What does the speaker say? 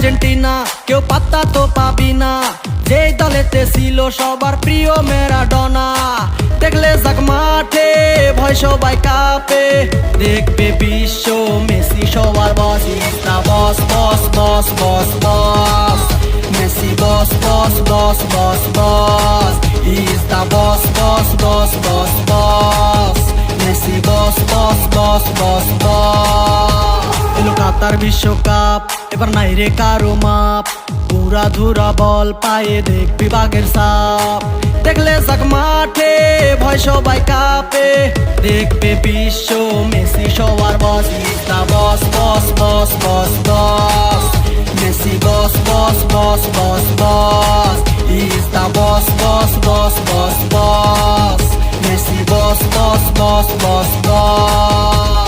Argentina কেউ পাত্তা তো পাবি না, যেই দলেতে ছিল সবার প্রিয় ম্যারাডোনা। দেখলে যাক মাঠে ভয় সবাই কাঁপে, দেখবে বিশ্ব মেসি সবার বস। Is the boss boss boss boss boss, Messi boss boss boss boss boss. Is the boss boss boss boss boss, Messi boss boss boss boss boss. এলো কাতার বিশ্বকাপ, এবার নাই রে কারো মাপ, পুরা ধুরা বল পায়ে দেখবি বাঘের সাপ। দেখলে যাক মাঠে ভয় সবাই কাঁপে, দেখবে বিশ্ব মেসি সবার বস। Is the boss boss boss boss boss, Messi boss boss boss boss boss. Is the boss boss boss boss boss, Messi boss boss boss boss boss.